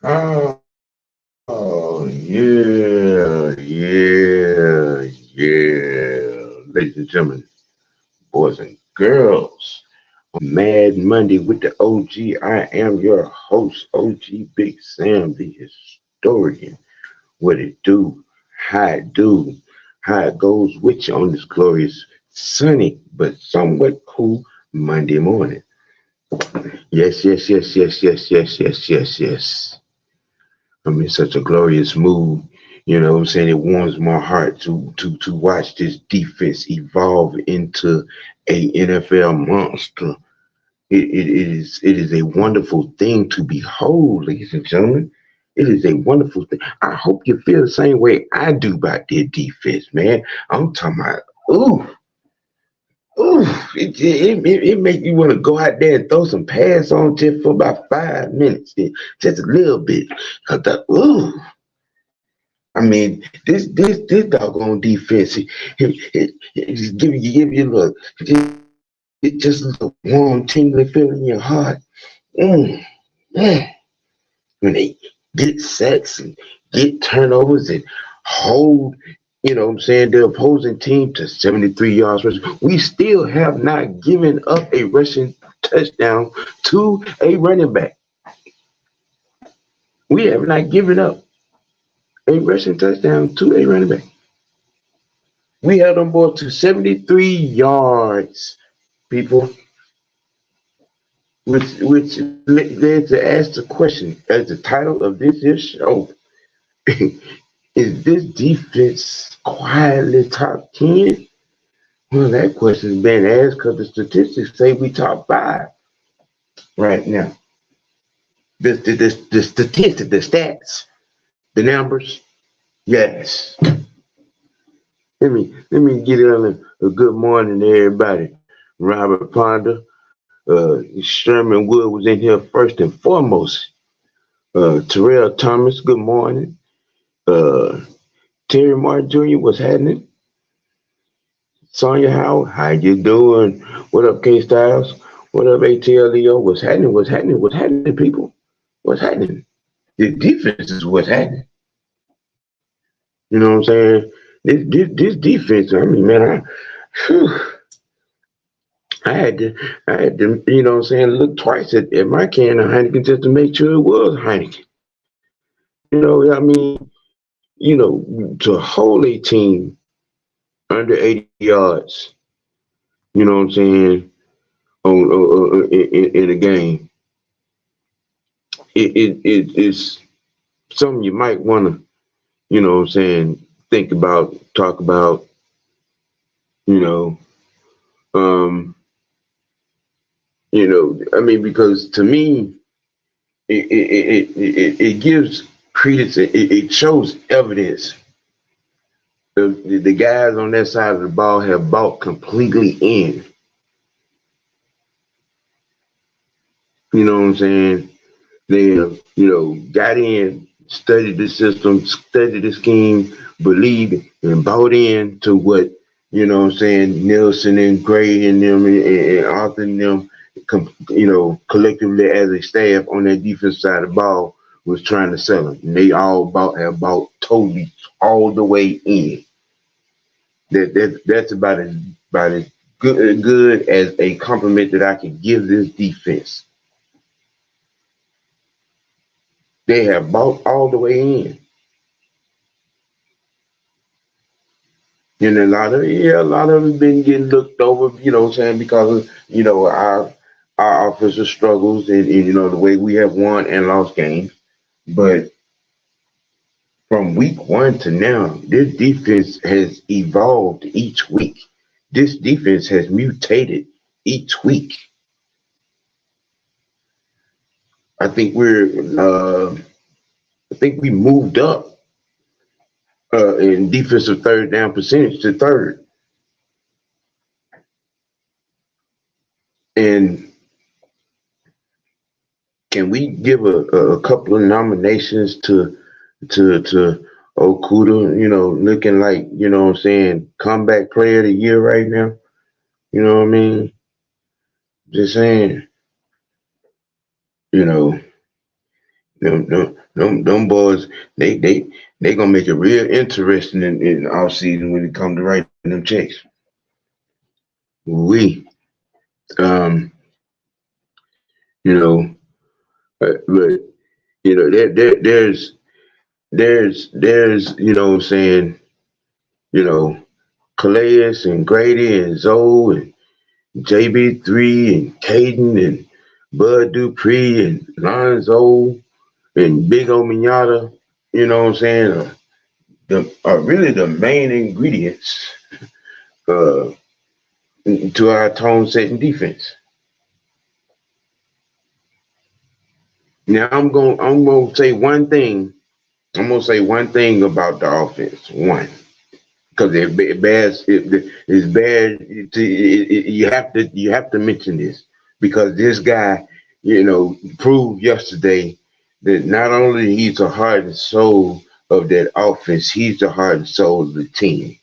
Oh, yeah. Ladies and gentlemen, boys and girls, Mad Monday with the OG. I am your host, OG Big Sam, the historian. What it do, how it do, how it goes with you on this glorious, sunny, but somewhat cool Monday morning. Yes. I'm in such a glorious mood. You know what I'm saying? It warms my heart to watch this defense evolve into a NFL monster. It is a wonderful thing to behold, ladies and gentlemen. It is a wonderful thing. I hope you feel the same way I do about their defense, man. I'm talking about, ooh, ooh, it make you want to go out there and throw some pads on just for about 5 minutes, just a little bit. Cause ooh, I mean, this doggone defense, it just give you a little, just a little warm, tingly feeling in your heart. Mm, mm. When they get sacks and get turnovers and hold, what I'm saying, the opposing team to 73 yards rushing. We still have not given up a rushing touchdown to a running back. We have not given up a rushing touchdown to a running back. We held them boys to 73 yards, people, which led to ask the question as the title of this here show. Is this defense quietly top 10? Well, that question's been asked because the statistics say we top 5 right now. The statistics, the stats, the numbers, yes. Let me get on a good morning to everybody. Robert Ponder, Sherman Wood was in here first and foremost. Terrell Thomas, good morning. Uh, Terry Martin Jr., what's happening? Sonya Howard, how you doing? What up, K Styles? What up, ATL Leo? What's happening? What's happening? What's happening, people? What's happening? The defense is what's happening. You know what I'm saying? This defense, I mean, man, whew, I had to, what I'm saying, look twice at my can of Heineken just to make sure it was Heineken. I mean, to hold a team under 80 yards, you know what I'm saying, in a game, it's something you might want to, what I'm saying, think about, talk about, you know, um, I mean, because to me, it gives credence, it shows evidence. The guys on that side of the ball have bought completely in. You know what I'm saying? They have, got in, studied the system, studied the scheme, believed and bought in to what, Nelson and Gray and them and Arthur and them, collectively as a staff on that defense side of the ball was trying to sell them. And they all have bought totally all the way in. That's about as good as a compliment that I can give this defense. They have bought all the way in. And a lot of them been getting looked over, what I'm saying, because of, our offensive struggles and the way we have won and lost games. But from week 1 to now, this defense has evolved each week. This defense has mutated each week. I think we moved up in defensive third down percentage to third. And can we give a couple of nominations to Okuda, looking like, what I'm saying, comeback player of the year right now? You know what I mean? Just saying, you know, Them boys, they gonna make it real interesting in the off season when it come to writing them checks. We, um, you know, but there's you know what I'm saying, you know, Calais and Grady and Zoe and JB3 and Caden and Bud Dupree and Lonzo and Big O Mignata, you know what I'm saying, are really the main ingredients uh, to our tone setting defense. Now I'm gonna say one thing. I'm gonna say one thing about the offense. One, because it's bad. You have to mention this because this guy, proved yesterday that not only he's the heart and soul of that offense, he's the heart and soul of the team.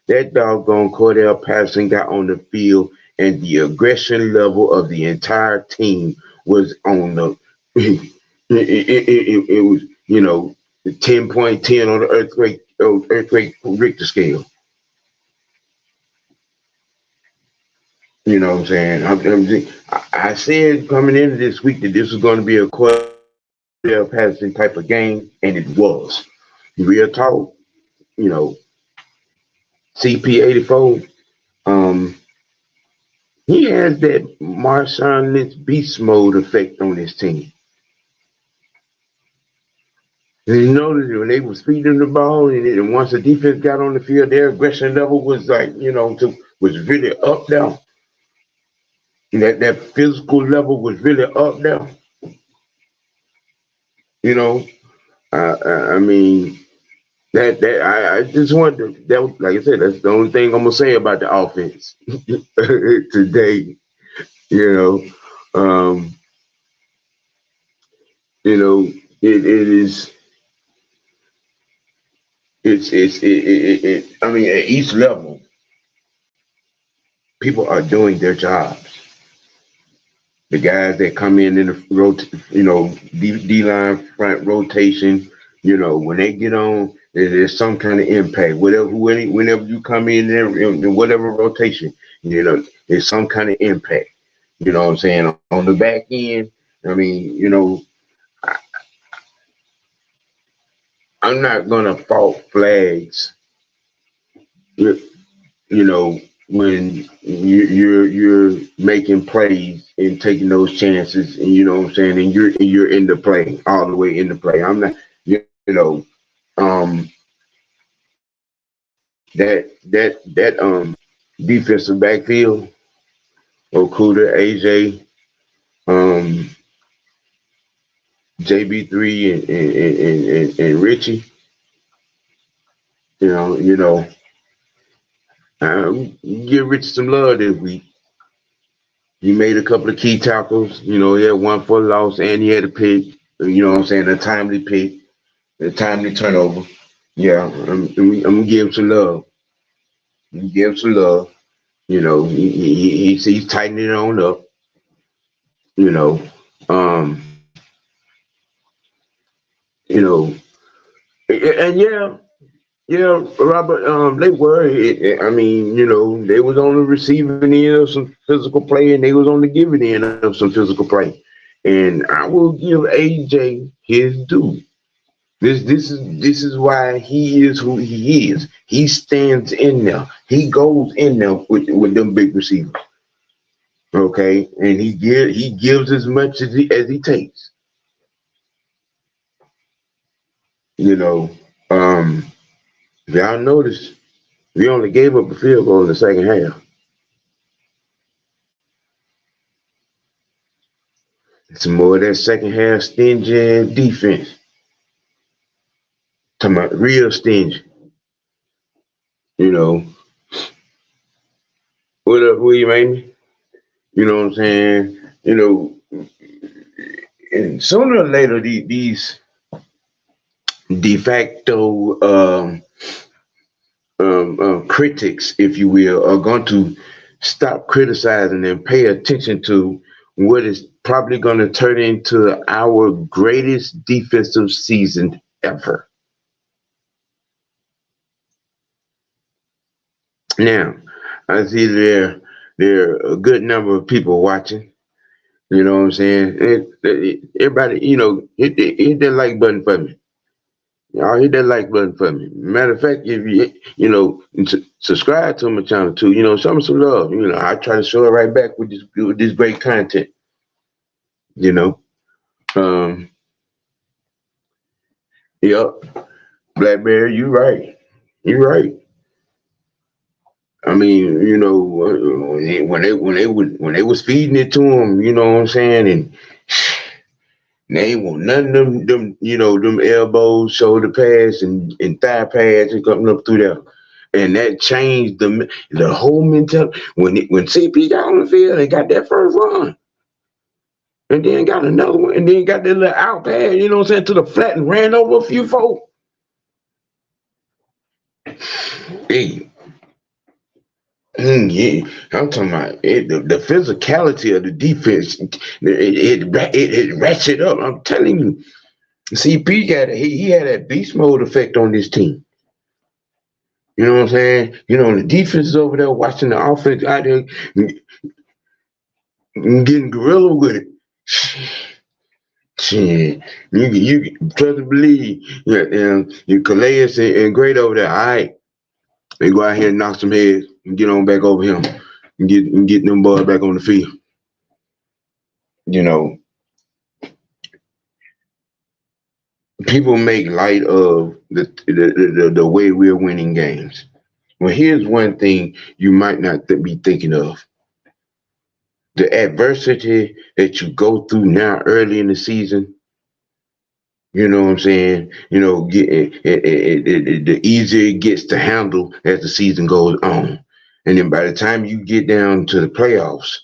That doggone Cordell Patterson got on the field, and the aggression level of the entire team was on the. It was 10.10 on the earthquake Richter scale. You know what I'm saying? I said coming into this week that this was going to be a Cordell Patterson type of game, and it was. Real talk, you know, CP84. Um, he has that Marshawn Lynch beast mode effect on his team. And you notice when they was feeding the ball, and once the defense got on the field, their aggression level was like, was really up there. That physical level was really up there. You know, I mean I just wanted to, like I said, that's the only thing I'm gonna say about the offense today. You know, you know, it is. I mean, at each level, people are doing their jobs. The guys that come in the D line front rotation, when they get on, there's some kind of impact. Whenever you come in there in whatever rotation, there's some kind of impact. You know what I'm saying? On the back end, I mean, I'm not gonna fault flags. You know, when you're making plays and taking those chances, and you know what I'm saying, and you're in the play all the way in the play. I'm not, um, that defensive backfield, Okuda, AJ, um, JB3, and Richie. You know, give Richie some love this week. He made a couple of key tackles. He had one for a loss, and he had a pick. You know what I'm saying? A timely pick, a timely turnover. Yeah, I'm gonna give him some love. Give him some love. He's tightening it on up. You know, um, you know, and yeah, Robert. They were. I mean, they was on the receiving end of some physical play, and they was on the giving end of some physical play. And I will give AJ his due. This is why he is who he is. He stands in there. He goes in there with them big receivers. Okay, and he gives as much as he takes. You know, um, if y'all notice, we only gave up a field goal in the second half. It's more of that second half stingy defense. Talking about real stingy. You know, what up, William Amy? You know what I'm saying? And sooner or later, these de facto critics, if you will, are going to stop criticizing and pay attention to what is probably going to turn into our greatest defensive season ever. Now, I see there are a good number of people watching. You know what I'm saying? Everybody, hit that like button for me. Y'all hit that like button for me. Matter of fact, if subscribe to my channel too, show me some love. I try to show it right back with this great content. You know, um, yep, Blackberry, you right. You right. I mean, when they was feeding it to him, you know what I'm saying, and they ain't want none of them elbows, shoulder pads, and thigh pads and coming up through there. And that changed the whole mentality. When CP got on the field and got that first run, and then got another one, and then got that little out pad, you know what I'm saying, to the flat and ran over a few folk. Hey, yeah, I'm talking about it, the physicality of the defense. It ratchet up. I'm telling you, CP he had that beast mode effect on this team. You know what I'm saying? The defense is over there watching the offense out there getting gorilla with it. Shit, you trust and believe. You Calais and Great over there. All right, they go out here and knock some heads and get on back over him and get them boys back on the field. People make light of the way we're winning games. Well, here's one thing you might not be thinking of. The adversity that you go through now early in the season, you know what I'm saying? The easier it gets to handle as the season goes on. And then by the time you get down to the playoffs,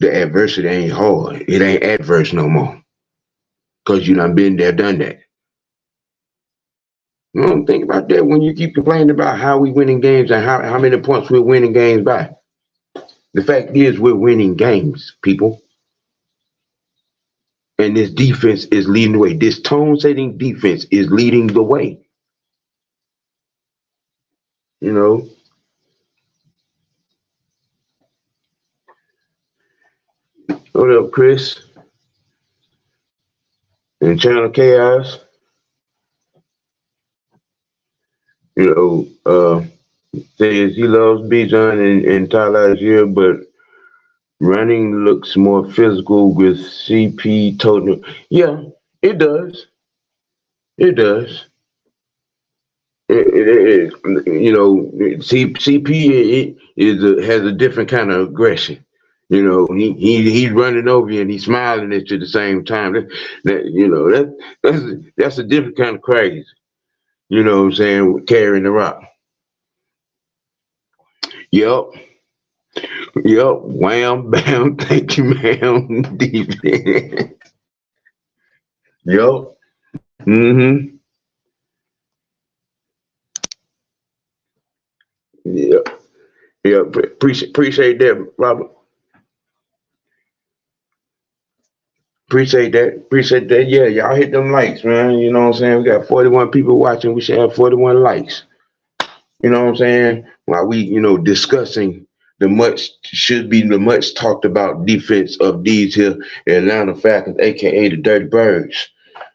the adversity ain't hard. It ain't adverse no more. Because you done been there, done that. Think about that when you keep complaining about how we winning games and how many points we're winning games by. The fact is we're winning games, people. And this defense is leading the way. This tone-setting defense is leading the way. What up, Chris? And Channel Chaos. Says he loves Bijan and Tyler this year, but running looks more physical with CP total. Yeah, it does. It does. CP has a different kind of aggression. He's running over you and he's smiling at you at the same time. That's a different kind of crazy. You know what I'm saying? Carrying the rock. Yep. Wham, bam, thank you, ma'am. Defense. Yep. Mm-hmm. Yep. Yep. Appreciate that, Robert. Appreciate that. Yeah, y'all hit them likes, man. You know what I'm saying? We got 41 people watching. We should have 41 likes. You know what I'm saying? While we, discussing the much talked about defense of these here Atlanta Falcons, aka the Dirty Birds.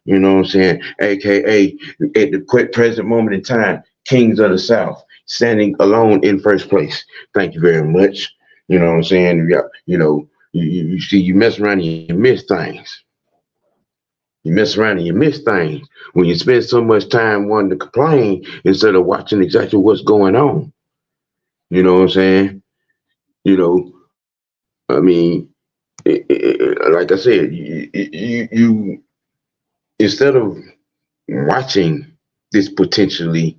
You know what I'm saying? AKA at the quick present moment in time, Kings of the South, standing alone in first place. Thank you very much. You know what I'm saying? You see, you mess around and you miss things. You mess around and you miss things when you spend so much time wanting to complain instead of watching exactly what's going on. You know what I'm saying? I mean, like I said, you instead of watching this potentially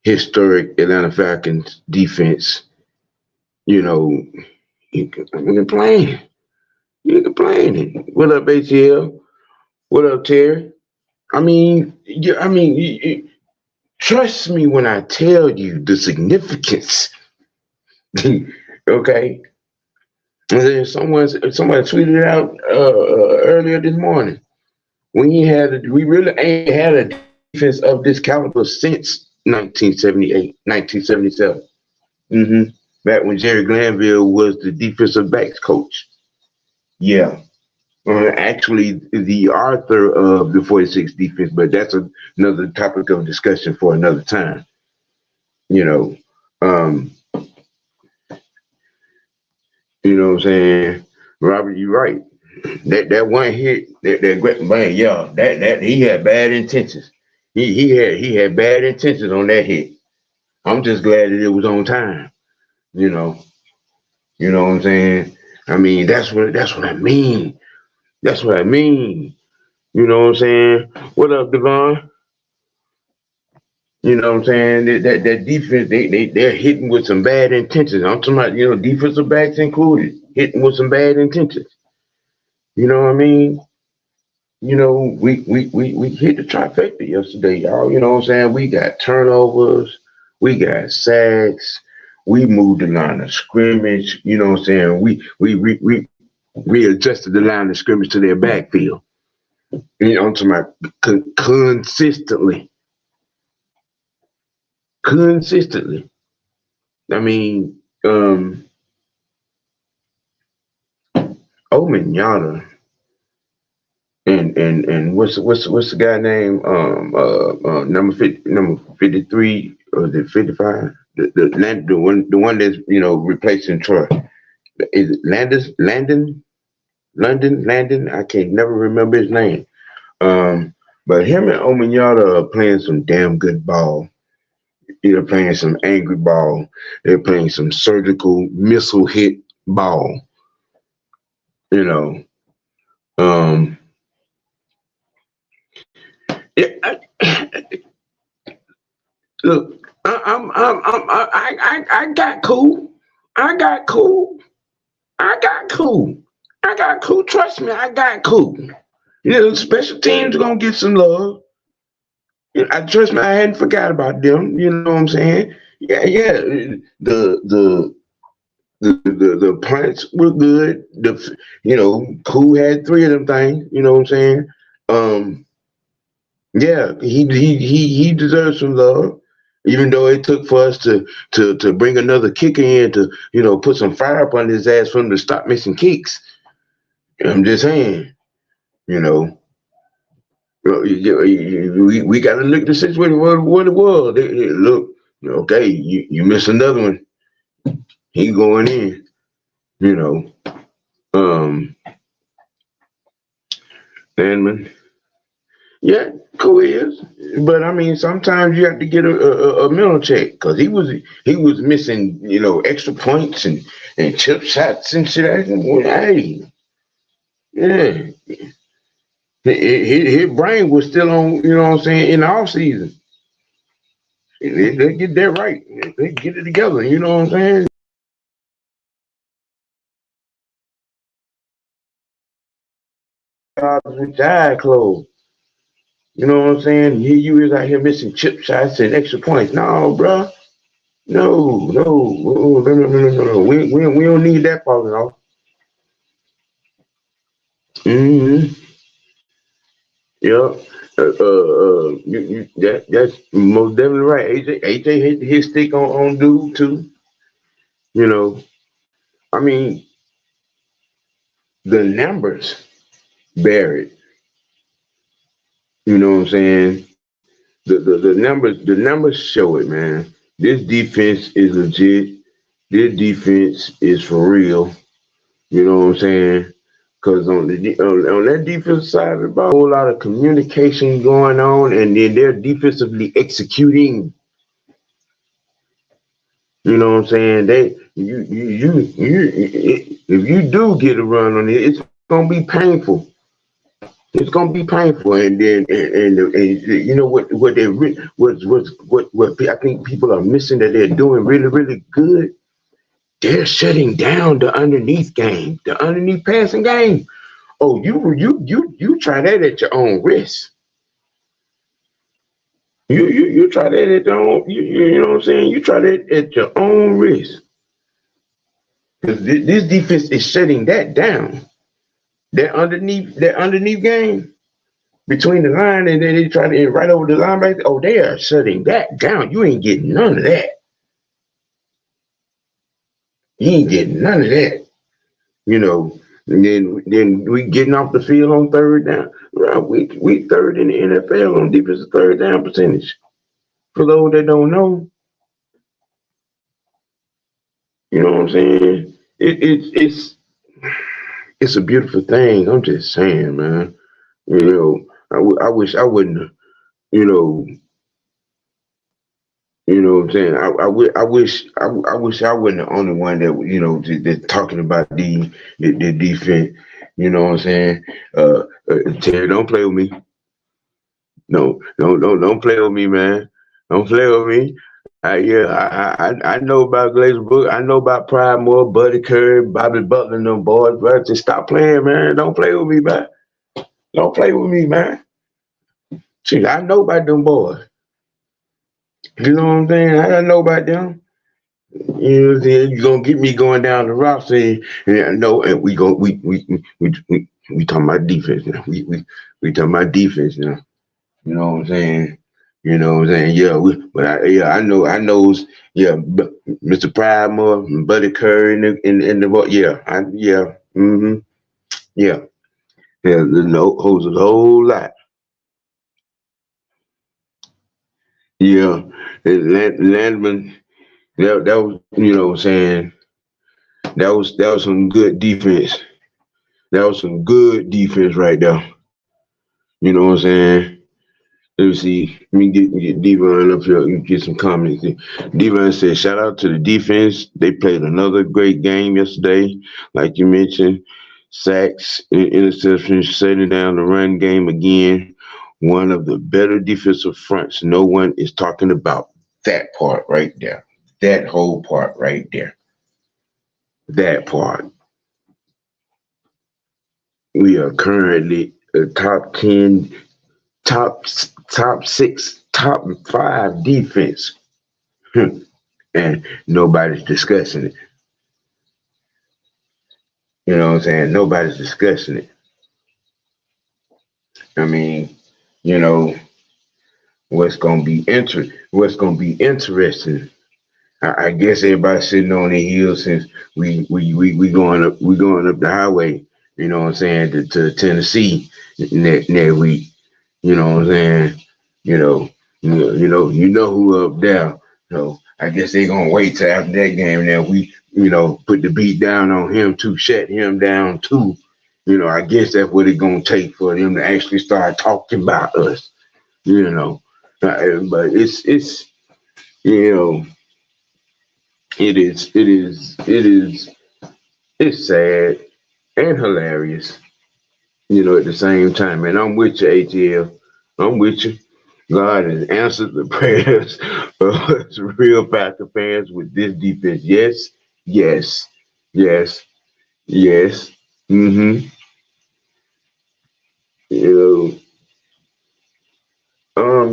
historic Atlanta Falcons defense, you complain. You complaining. What up, ATL? What up, Terry? Trust me when I tell you the significance. Okay? And then somebody tweeted it out earlier this morning. We really ain't had a defense of this caliber since 1978, 1977. Mm-hmm. Back when Jerry Glanville was the defensive backs coach. Yeah. Actually, the author of the 46 defense, but that's another topic of discussion for another time. You know, um, you know what I'm saying? Robert, you're right. That one hit, that great man, yeah, that he had bad intentions. He had bad intentions on that hit. I'm just glad that it was on time. You know, you know what I'm saying? I mean, that's what I mean. That's what I mean. You know what I'm saying? What up, Devon? You know what I'm saying? That defense, they're hitting with some bad intentions. I'm talking about, defensive backs included, hitting with some bad intentions. You know what I mean? We hit the trifecta yesterday, y'all. You know what I'm saying? We got turnovers, we got sacks, we moved the line of scrimmage. You know what I'm saying? We readjusted the line of scrimmage to their backfield. I'm talking about consistently, consistently. I mean, Omen Yada and what's the guy name? Number 53 or the 55? The one that's replacing Troy. Is it Landon? I can't never remember his name. But him and Omenyata are playing some damn good ball. They're playing some angry ball. They're playing some surgical missile hit ball. You know. Um, yeah, look, I got cool. I got cool. I got cool. I got cool. Trust me, I got cool. Special teams are gonna get some love. I trust me, I hadn't forgot about them. You know what I'm saying? Yeah, yeah. The punts were good. Cool had three of them things. You know what I'm saying? Um, yeah, he deserves some love. Even though it took for us to bring another kicker in to put some fire up on his ass for him to stop missing kicks. I'm just saying, you know. We got to look at the situation what it was. Look, okay, you miss another one. He going in, you know. And yeah, cool is. But I mean, sometimes you have to get a mental check because he was missing extra points and chip shots and shit. Hey, yeah, his brain was still on. You know what I'm saying, in the off season. They get that right. They get it together. You know what I'm saying? With your eye closed. You know what I'm saying? Here you is out here missing chip shots and extra points. No, bro. No. We don't need that falling off. Mm-hmm. Yep. That's most definitely right. AJ hit his stick on dude too. You know, I mean, the numbers bear it. You know what I'm saying? The numbers show it, man. This defense is legit. This defense is for real. You know what I'm saying? Because on that defensive side of the ball, a whole lot of communication going on, and then they're defensively executing. You know what I'm saying? If you do get a run on it, it's gonna be painful. It's gonna be painful, and then and you know what they what I think people are missing that they're doing really really good. They're shutting down the underneath game, the underneath passing game. Oh, you try that at your own risk. You try that at your own. You know what I'm saying? You try that at your own risk. Because this defense is shutting that down. That underneath game between the line and then they try to hit right over the line back. Oh, they are shutting that down. You ain't getting none of that. You ain't getting none of that. You know, and then we getting off the field on third down. Well, we third in the NFL on defensive third down percentage. For those that don't know, you know what I'm saying? It's a beautiful thing. I'm just saying, man. You know, I wish I wouldn't. You know, you know what I'm saying? I wish I wasn't the only one that that talking about the defense. You know what I'm saying? Terry, don't play with me. No, don't play with me, man. Don't play with me. I know about Glazer Book. I know about Pride Moore, Buddy Curry, Bobby Butler, and them boys, bro. Just stop playing, man. Don't play with me, man. Don't play with me, man. See, I know about them boys. You know what I'm saying? I know about them. You know what I'm saying? You gonna get me going down the roster and no, and we talking about defense now. We talking about defense now. You know what I'm saying? You know what I'm saying? Yeah, I know. Yeah, Mr. Pridemore, Buddy Curry, in the yeah. Yeah, the note holds a whole lot. Yeah, Landman. That was what I'm saying. That was some good defense. That was some good defense right there. You know what I'm saying? Let me see. Let me get Devon up here and get some comments. Devon said, shout out to the defense. They played another great game yesterday. Like you mentioned, sacks, interceptions, setting down the run game again. One of the better defensive fronts. No one is talking about that part right there. That whole part right there. That part. We are currently a top 10, top top six, top five defense. And nobody's discussing it. You know what I'm saying? Nobody's discussing it. I mean, you know, what's gonna be interesting. I guess everybody's sitting on their heels since we going up the highway, you know what I'm saying, to Tennessee next week. You know what I'm saying? You know, you know who up there. So I guess they gonna wait till after that game. Now we, put the beat down on him to shut him down too. I guess that's what it's gonna take for them to actually start talking about us. You know, but it's you know it's sad and hilarious. At the same time, and I'm with you, ATL. I'm with you. God has answered the prayers of us real Packer fans with this defense. Yes, yes, yes, yes. Mm-hmm. You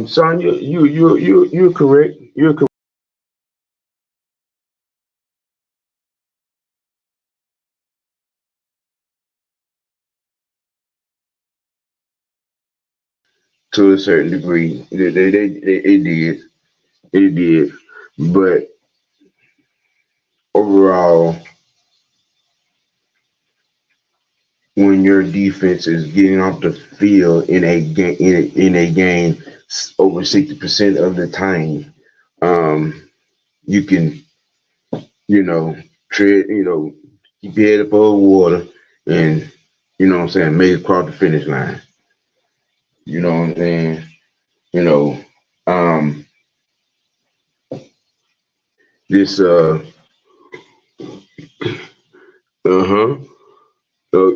son, you're correct. You're correct to a certain degree. It did. It did. But overall, when your defense is getting off the field in a game in a game over 60% of the time, you can tread keep your head above water and what I'm saying, make it across the finish line. You know what I'm saying? You know, um, this uh-huh.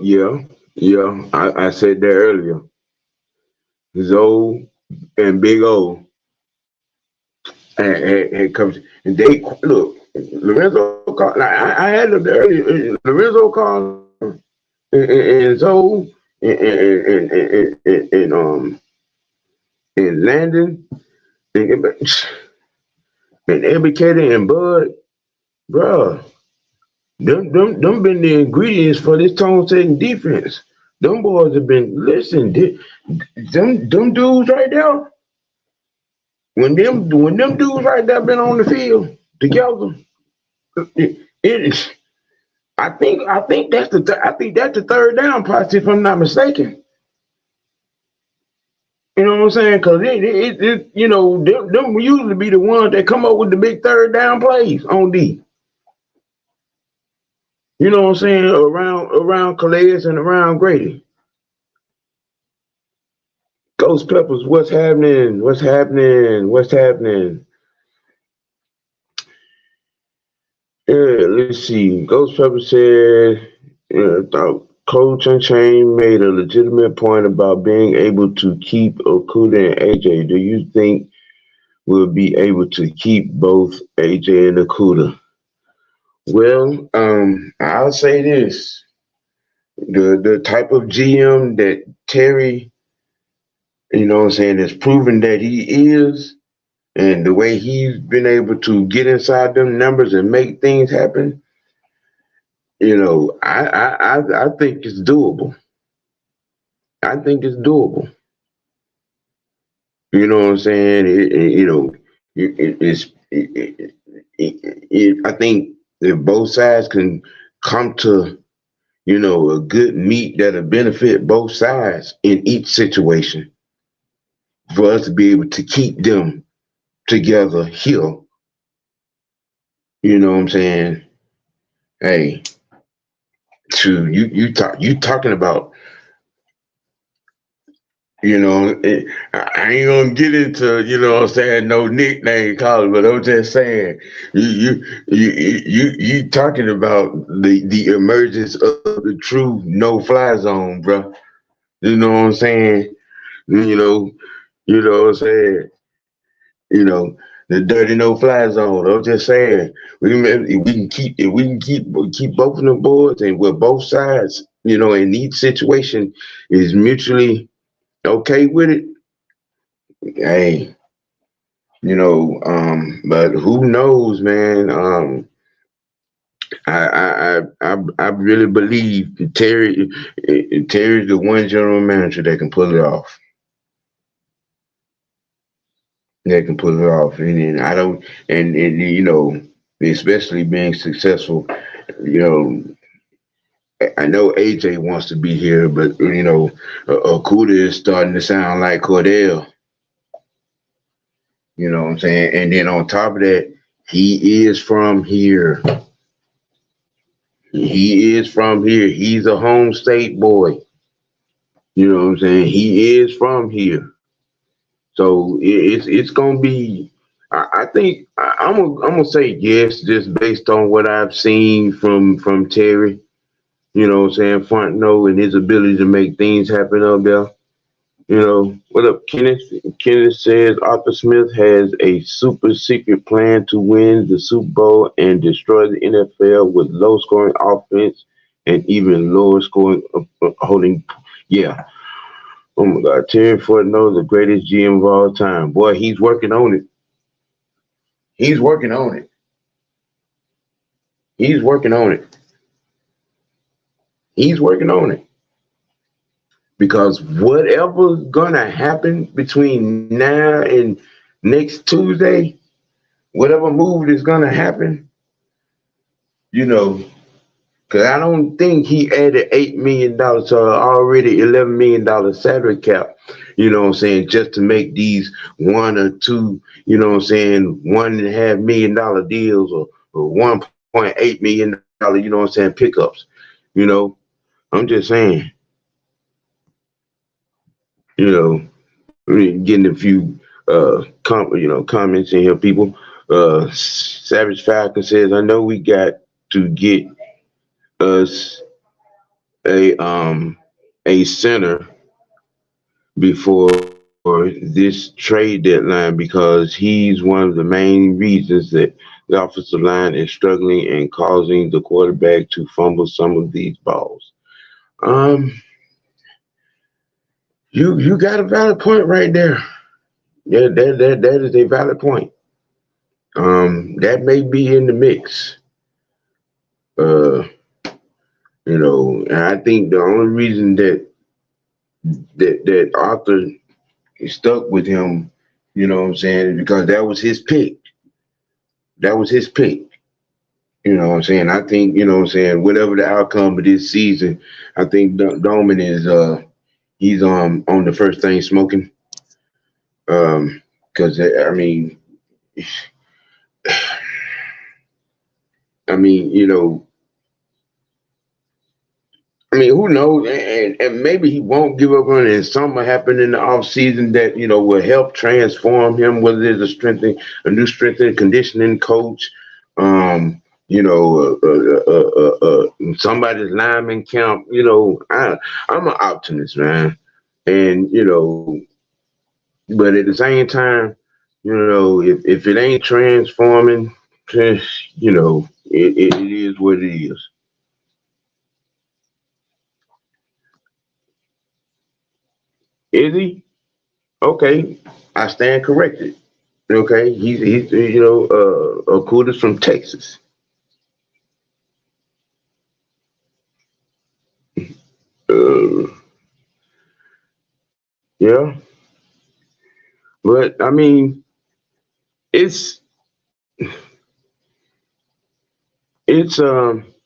Yeah, yeah. I said that earlier. Zoe and Big O had comes and they look. Lorenzo called. I had them there earlier. Lorenzo called and Zoe and Landon and Educator and Bud, bruh. Them been the ingredients for this tone setting defense. Them boys have been listen. Them dudes right there. When them dudes right there been on the field together, it is. I think that's the third down process, if I'm not mistaken. You know what I'm saying? Because them usually be the ones that come up with the big third down plays on D. You know what I'm saying? Around Calais and around Grady. Ghost Peppers, what's happening? What's happening? What's happening? Yeah, let's see. Ghost Pepper said, Coach Unchained made a legitimate point about being able to keep Okuda and AJ. Do you think we'll be able to keep both AJ and Okuda? Well, I'll say this: the type of GM that Terry, what I'm saying, has proven that he is, and the way he's been able to get inside them numbers and make things happen, I think it's doable. I think it's doable. You know what I'm saying? I think if both sides can come to, a good meet that'll benefit both sides in each situation, for us to be able to keep them together here. You know what I'm saying? Hey, you talking about, I ain't gonna get into, what I'm saying, no nickname calling, but I'm just saying, you talking about the emergence of the true no-fly zone, bro. You know what I'm saying? What I'm saying? You know, the dirty no-fly zone. I'm just saying, if we can keep both of them boards, and where both sides, in each situation is mutually okay with it. Hey, but who knows, man? I really believe Terry's the one general manager that can pull it off. That can pull it off, and I don't, and especially being successful. You know, I know AJ wants to be here, but Okuda is starting to sound like Cordell. You know what I'm saying? And then on top of that, he is from here. He is from here. He's a home state boy. You know what I'm saying? He is from here. So it's gonna be. I think I'm gonna say yes, just based on what I've seen from Terry. You know what I'm saying? Front no, and his ability to make things happen up there. What up, Kenneth? Kenneth says Arthur Smith has a super secret plan to win the Super Bowl and destroy the NFL with low scoring offense and even lower scoring holding. Yeah. Oh my God. Terry Fortno, the greatest GM of all time. Boy, he's working on it. He's working on it. He's working on it. He's working on it. Because whatever's gonna happen between now and next Tuesday, whatever move is gonna happen, because I don't think he added $8 million to already $11 million salary cap. You know what I'm saying? Just to make these one or two, $1.5 million deals or $1.8 million, pickups. I'm just saying. Getting a few comments in here, people. Savage Falcon says, I know we got to get us a center before this trade deadline because he's one of the main reasons that the offensive line is struggling and causing the quarterback to fumble some of these balls. You got a valid point right there. Yeah, that is a valid point. That may be in the mix. Uh, and I think the only reason that Arthur stuck with him, is because that was his pick. That was his pick. I think, whatever the outcome of this season, I think Doman is he's on the first thing smoking. Because I mean, who knows? And maybe he won't give up on it. And something will happen in the off season that will help transform him. Whether it's a new strength and conditioning coach, somebody's lineman camp. I'm an optimist, man, and but at the same time, if it ain't transforming, just it is what it is. Is he? Okay, I stand corrected. Okay, he's Okuda's from Texas. Uh, yeah, but I mean, it's it's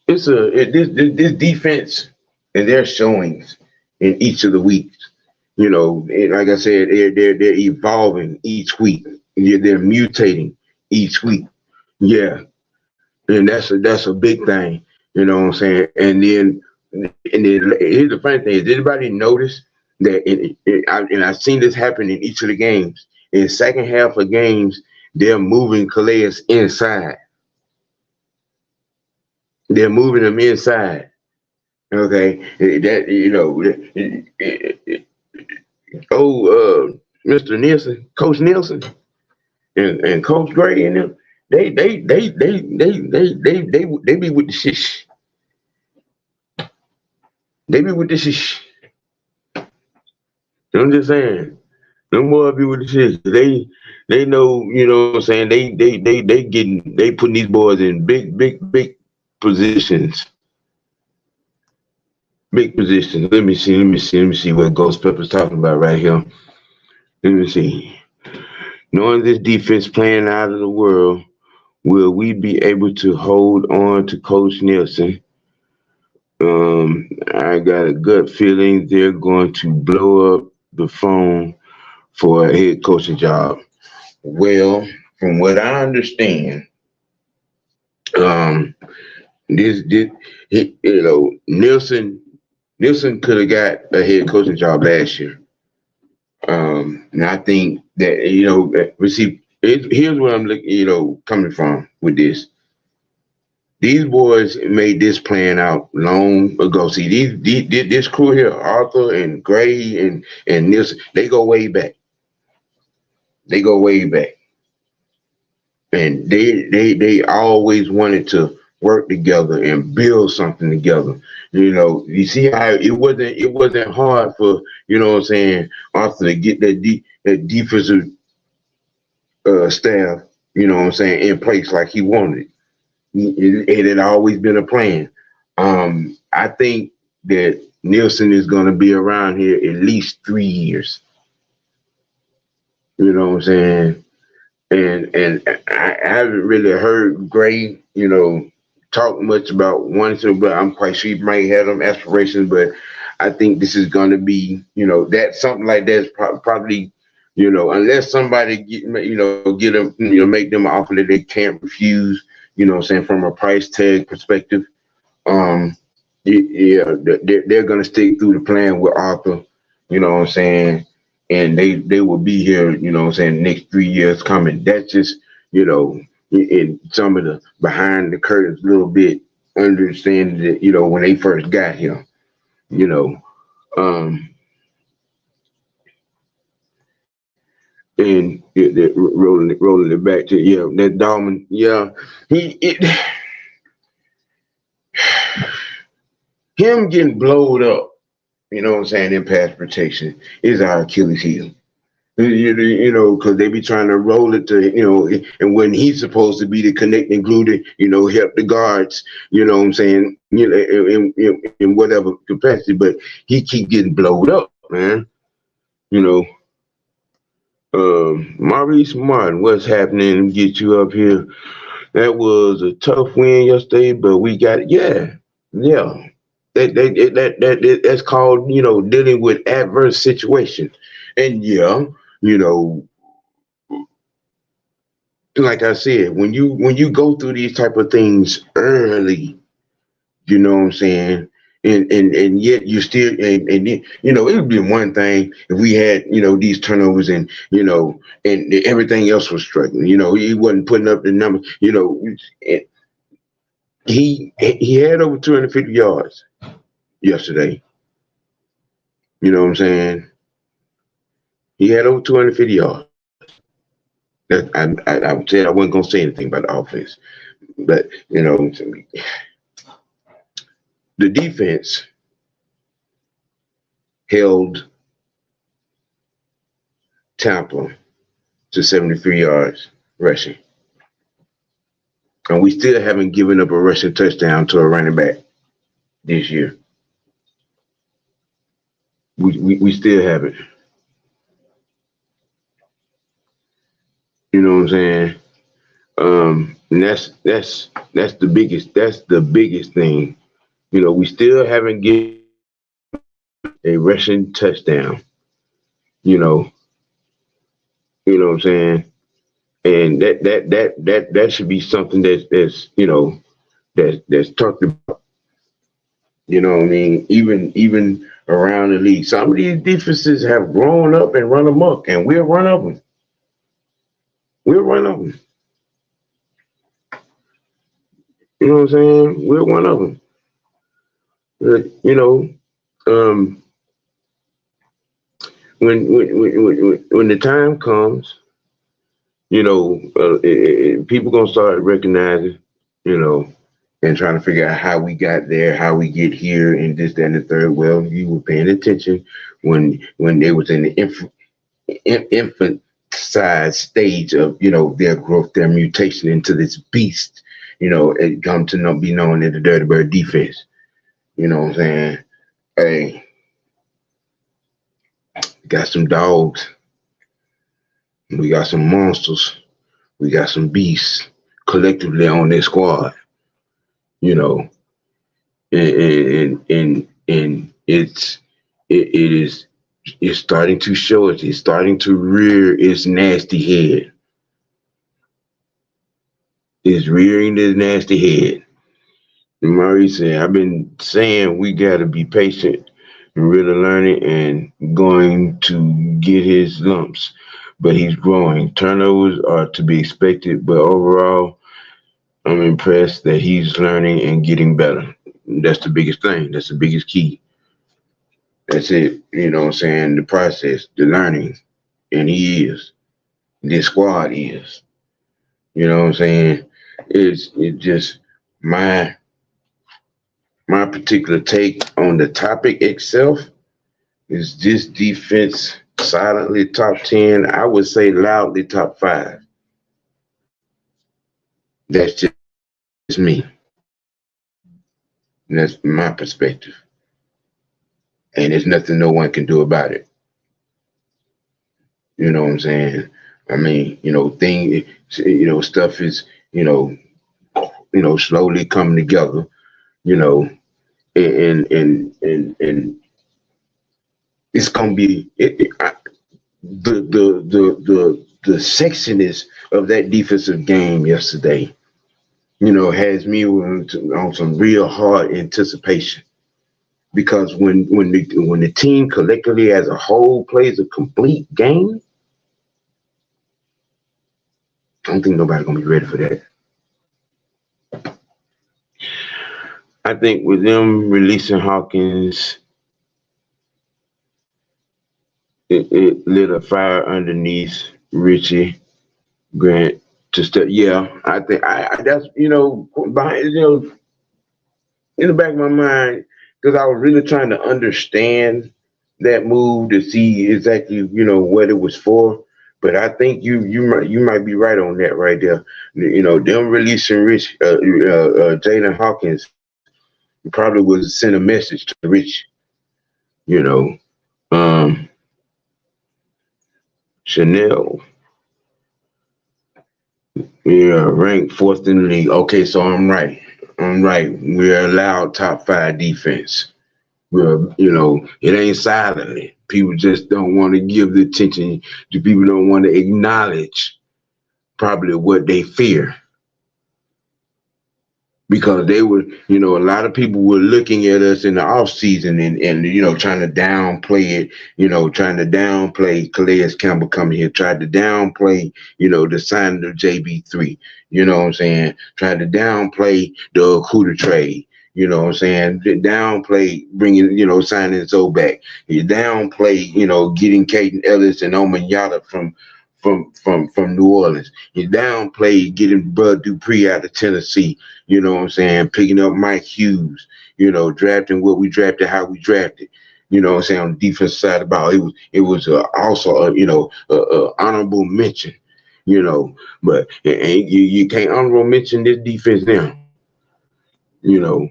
this defense and their showings in each of the weeks. And like I said, they're evolving each week. They're mutating each week. Yeah, and that's a big thing. You know what I'm saying? And then here's the funny thing: is anybody notice that? And I've seen this happen in each of the games. In the second half of games, they're moving Calais inside. They're moving them inside. Okay, that Mr. Nielsen, Coach Nielsen, and Coach Gray and them, they be with the shish. They be with the shish. I'm just saying. Them boys be with the shish. They know, what I'm saying, they putting these boys in big positions. Big positions. Let me see what Ghost Pepper's talking about right here. Let me see. Knowing this defense playing out of the world, will we be able to hold on to Coach Nielsen? I got a gut feeling they're going to blow up the phone for a head coaching job. Well, from what I understand, um, this Nielsen could have got a head coaching job last year. And I think that here's where I'm looking, coming from with this. These boys made this plan out long ago. See, this crew here, Arthur and Gray and Nielsen, they go way back. They go way back, and they always wanted to work together and build something together. You see how it wasn't hard for what I'm saying, Arthur to get that defensive staff, what I'm saying, in place like he wanted. It had always been a plan. I think that Nielsen is going to be around here at least 3 years. You know what I'm saying? And I haven't really heard Gray, talk much about wanting to, but I'm quite sure he might have them aspirations. But I think this is going to be, that something like that is probably, unless somebody get them, make them an offer that they can't refuse. What I'm saying, from a price tag perspective. Yeah, they're going to stick through the plan with Arthur. You know what I'm saying? And they will be here, what I'm saying, next 3 years coming. That's just, in some of the behind the curtains a little bit, understanding that, when they first got here, you know. And rolling it back to that Dolman, him getting blowed up, in pass protection is our Achilles heel. You know, because they be trying to roll it to, you know, and when he's supposed to be the connecting glue to, you know, help the guards, you know what I'm saying, you know, in whatever capacity, but he keep getting blowed up, man. You know, Maurice Martin, what's happening? Get you up here. That was a tough win yesterday, but we got it. Yeah. That's called, you know, dealing with adverse situations. And yeah, you know, like I said, when you go through these type of things early, you know what I'm saying, and yet you still you know, it would be one thing if we had, you know, these turnovers and, you know, and everything else was struggling. You know, he wasn't putting up the numbers. You know, he had over 250 yards yesterday. You know what I'm saying? He had over 250 yards. That I would say I wasn't gonna say anything about the offense, but you know, the defense held Tampa to 73 yards rushing, and we still haven't given up a rushing touchdown to a running back this year. We still haven't. You know what I'm saying? And that's the biggest thing. You know, we still haven't given a rushing touchdown. You know, you know what I'm saying? And that should be something that's you know that's talked about. You know what I mean? Even around the league, some of these defenses have grown up and run amok, and we're one of them. We're one of them. You know what I'm saying? We're one of them. You know, um, when the time comes, you know, people gonna start recognizing, you know, and trying to figure out how we got there, how we get here, and this, that, and the third. Well, you were paying attention when they was in the infant size stage of, you know, their growth, their mutation into this beast. You know, it come to be known as the Dirty Bird defense. You know what I'm saying? Hey, we got some dogs. We got some monsters. We got some beasts collectively on this squad. You know, and it is it's starting to show it. It's starting to rear its nasty head. It's rearing its nasty head. And Murray said, I've been saying we got to be patient and really learning and going to get his lumps, but he's growing. Turnovers are to be expected, but overall, I'm impressed that he's learning and getting better. That's the biggest thing. That's the biggest key. That's it. You know what I'm saying? The process, the learning. And he is. This squad is. You know what I'm saying? It's just my particular take on the topic itself is this defense silently top 10. I would say loudly top 5. That's just me. And that's my perspective. And there's nothing no one can do about it. You know what I'm saying? I mean, you know, stuff is, slowly coming together, you know, and it's gonna be the sexiness of that defensive game yesterday, you know, has me on some real hard anticipation because when the team collectively as a whole plays a complete game, I don't think nobody's gonna be ready for that. I think with them releasing Hawkins, it lit a fire underneath Richie Grant to step. Yeah, I think I that's behind in the back of my mind because I was really trying to understand that move to see exactly what it was for. But I think you might be right on that right there. Them releasing Jalen Hawkins probably was send a message to Rich. You know, um, Chanel, yeah, ranked fourth in the league. Okay, so I'm right. I'm right. We're allowed top five defense. It ain't silently. People just don't want to give the attention. To people don't want to acknowledge probably what they fear because they were, a lot of people were looking at us in the off season and trying to downplay it, trying to downplay Calais Campbell coming here, tried to downplay, the signing of JB3, you know what I'm saying? Tried to downplay the Okuda trade. You know what I'm saying? Downplay bringing, signing Zoe back. You downplay, getting Caden Ellis and Oman Yada from New Orleans. You downplay getting Bud Dupree out of Tennessee. You know what I'm saying? Picking up Mike Hughes. Drafting what we drafted, how we drafted. You know what I'm saying? On the defense side of the ball, it was also a honorable mention. But you can't honorable mention this defense now. You know,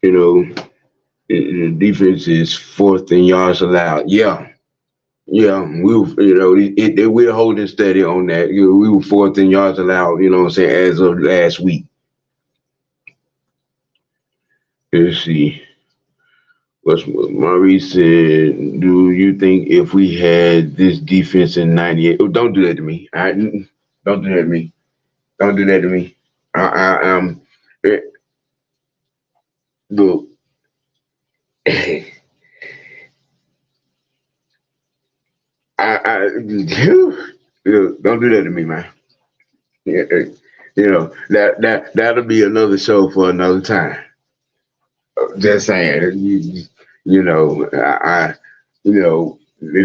you know, the defense is fourth in yards allowed. Yeah, yeah, we're holding steady on that. We were fourth in yards allowed. You know what I'm saying? As of last week. Let's see. What's Maurice said? Do you think if we had this defense in '98? Oh, don't do that to me. Don't do that to me. Don't do that to me. Eh, Look. Don't do that to me, man. Yeah, that'll be another show for another time. Just saying,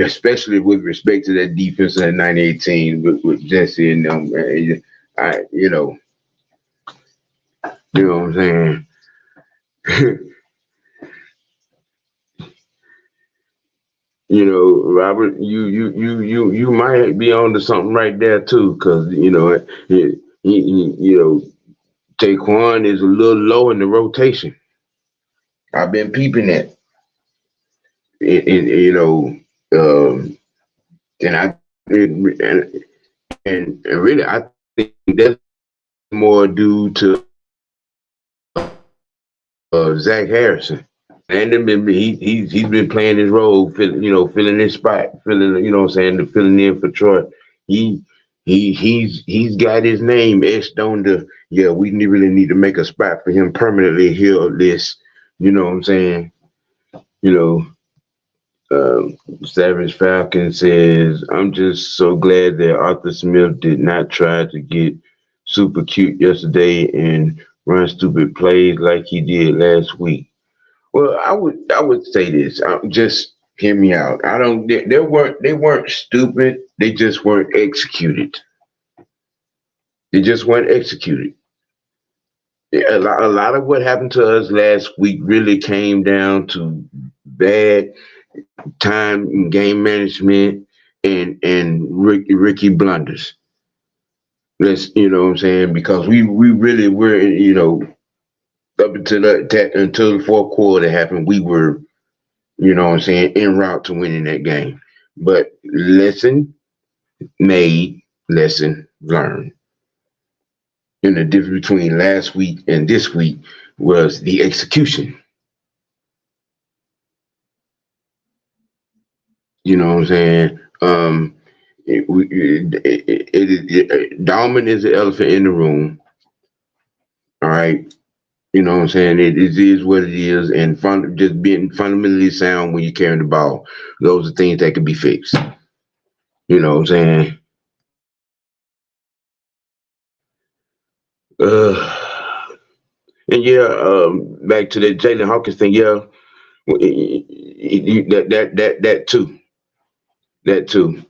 especially with respect to that defense in 2018 with Jesse and them. I, you know what I'm saying. Robert, you might be on to something right there too, because Taquan is a little low in the rotation. I've been peeping that, and and really, I think that's more due to Zach Harrison. And he's been playing his role, filling his spot, what I'm saying, filling in for Troy. He he's got his name etched on the we really need to make a spot for him permanently here list. You know what I'm saying? You know, Savage Falcon says, I'm just so glad that Arthur Smith did not try to get super cute yesterday and run stupid plays like he did last week. Well, I would say this. Just hear me out. I don't. They weren't stupid. They just weren't executed. They just weren't executed. A lot of what happened to us last week really came down to bad time and game management and Ricky blunders. Let's what I'm saying, because we really were up until the fourth quarter happened, we were what I'm saying, en route to winning that game. But lesson made, lesson learned. And the difference between last week and this week was the execution. You know what I'm saying? Dalman is the elephant in the room. All right. You know what I'm saying? It is what it is, and just being fundamentally sound when you're carrying the ball. Those are things that can be fixed. You know what I'm saying? And back to the Jalen Hawkins thing. Yeah, that too. That too.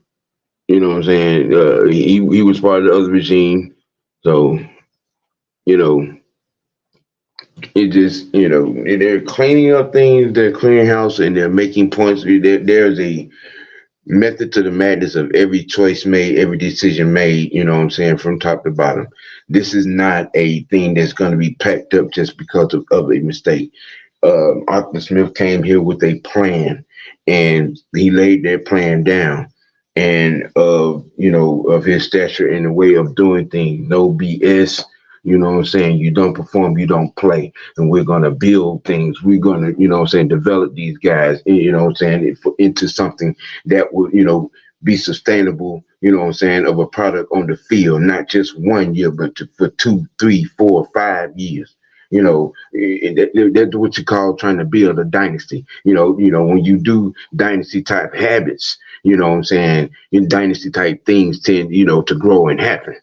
You know what I'm saying? He was part of the other regime, so you know It just, they're cleaning up things, they're cleaning house, and they're making points. There's a method to the madness of every choice made, every decision made, you know what I'm saying, from top to bottom. This is not a thing that's going to be packed up just because of a mistake. Arthur Smith came here with a plan, and he laid that plan down. And of his stature and the way of doing things, no BS. You know what I'm saying? You don't perform, you don't play. And we're gonna build things. We're gonna, develop these guys, into something that will, be sustainable, of a product on the field, not just 1 year, but for 2, 3, 4, 5 years. That's what you call trying to build a dynasty. When you do dynasty type habits, in dynasty type things tend, to grow and happen.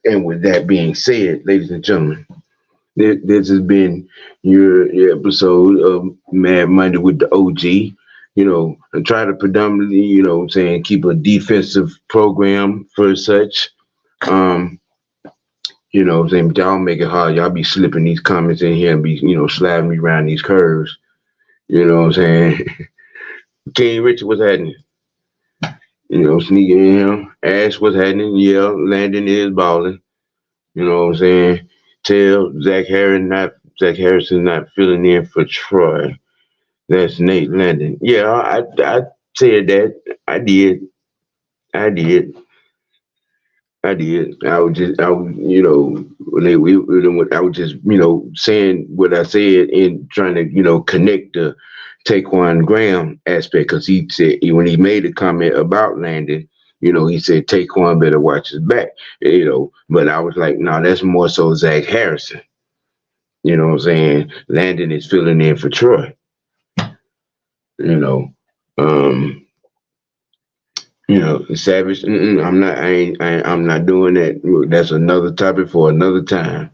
And with that being said, ladies and gentlemen, this has been your episode of Mad Monday with the OG. And try to predominantly, keep a defensive program for such. Um, but y'all make it hard. Y'all be slipping these comments in here and be, sliding me around these curves. You know what I'm saying? King Richard, what's happening? Sneaking in here. Ash, what's happening? Yeah, Landon is balling. You know what I'm saying? Tell Zach Harrison not filling in for Troy. That's Nate Landon. Yeah, I said that. I did. I did. I did. I was just, I was, when I was just, saying what I said and trying to, connect the Taquan Graham aspect because he said when he made a comment about Landon, he said Taquan better watch his back, But I was like, no, that's more so Zach Harrison. You know what I'm saying? Landon is filling in for Troy. You know, um, Savage. I'm not. I'm not doing that. That's another topic for another time.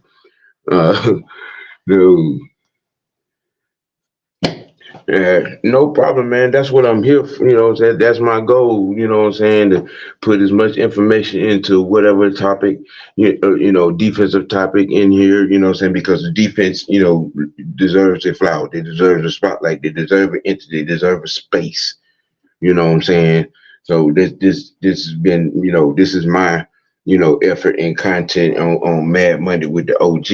Uh, dude, no problem, man. That's what I'm here for. That's my goal. You know what I'm saying? To put as much information into whatever topic, defensive topic in here. You know what I'm saying? Because the defense, deserves a flower. They deserve a spotlight. They deserve an entity. They deserve a space. You know what I'm saying? So this has been, this is my, effort and content on Mad Monday with the OG.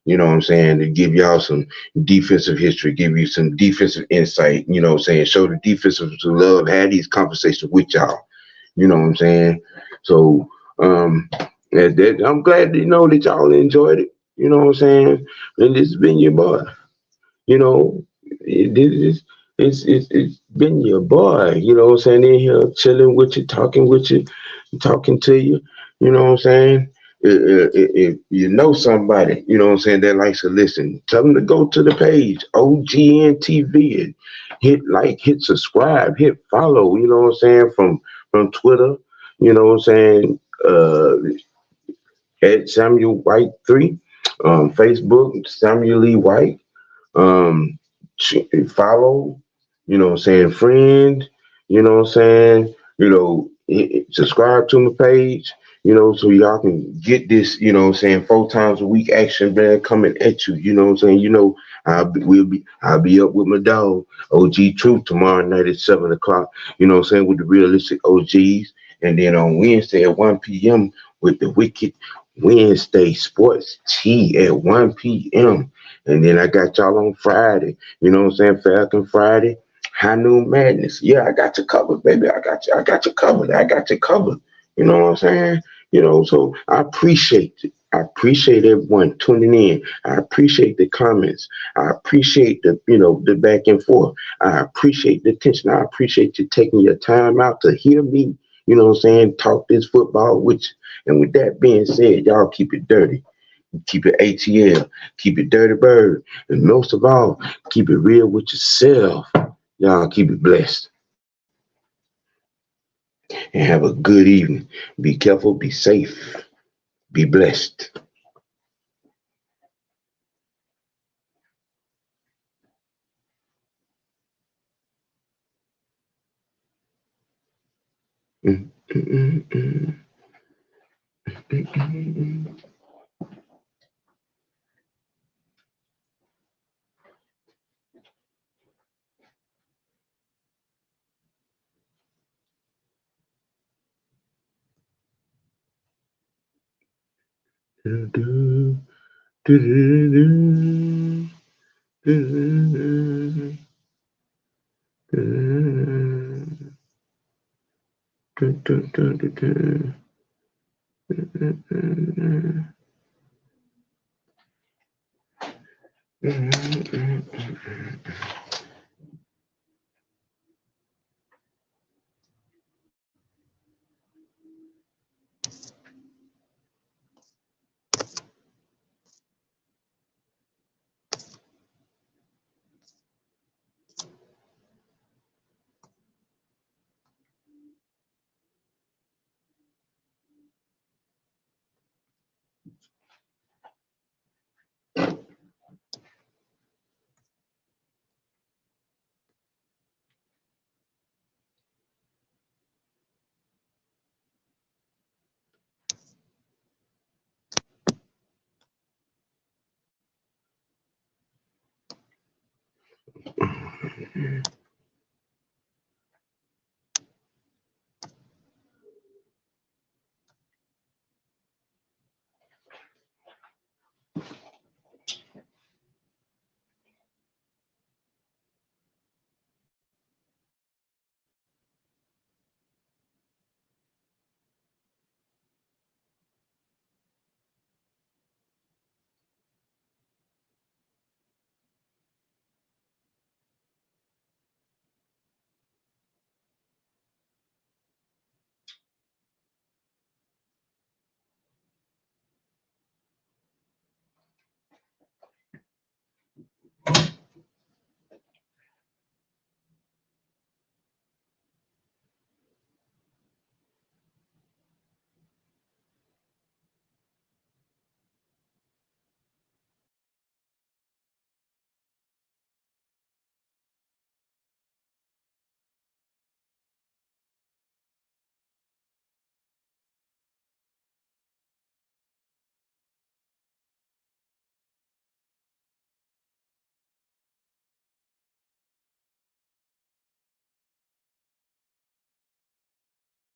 You know what I'm saying? To give y'all some defensive history, give you some defensive insight, what I'm saying? Show the defensive love, have these conversations with y'all. You know what I'm saying? So I'm glad to know that y'all enjoyed it. You know what I'm saying? And this has been your boy. You know, it's been your boy, what I'm saying, in here chilling with you, talking to you, you know what I'm saying? If you know somebody, what I'm saying, that likes to listen, tell them to go to the page, OGN TV, and hit subscribe, hit follow, you know what I'm saying, from Twitter, you know what I'm saying, at Samuel White 3, Facebook, Samuel Lee White, um follow, what I'm saying, friend, what I'm saying, subscribe to my page, so y'all can get this, what I'm saying, 4 times a week action man coming at you, what I'm saying, I'll be up with my dog, OG Truth, tomorrow night at 7 o'clock, what I'm saying, with the realistic OGs, and then on Wednesday at 1 p.m. with the Wicked Wednesday Sports Tea at 1 p.m. And then I got y'all on Friday. You know what I'm saying? Falcon Friday. High Noon Madness. Yeah, I got you covered, baby. I got you covered. I got you covered. You know what I'm saying? So I appreciate it. I appreciate everyone tuning in. I appreciate the comments. I appreciate the back and forth. I appreciate the attention. I appreciate you taking your time out to hear me, what I'm saying, talk this football with you. And with that being said, y'all keep it dirty. Keep it ATL. Keep it dirty bird. And most of all, keep it real with yourself. Y'all keep it blessed. And have a good evening. Be careful. Be safe. Be blessed. Mm, mm, mm, mm, mm, mm, mm. Do, do, do, do, do,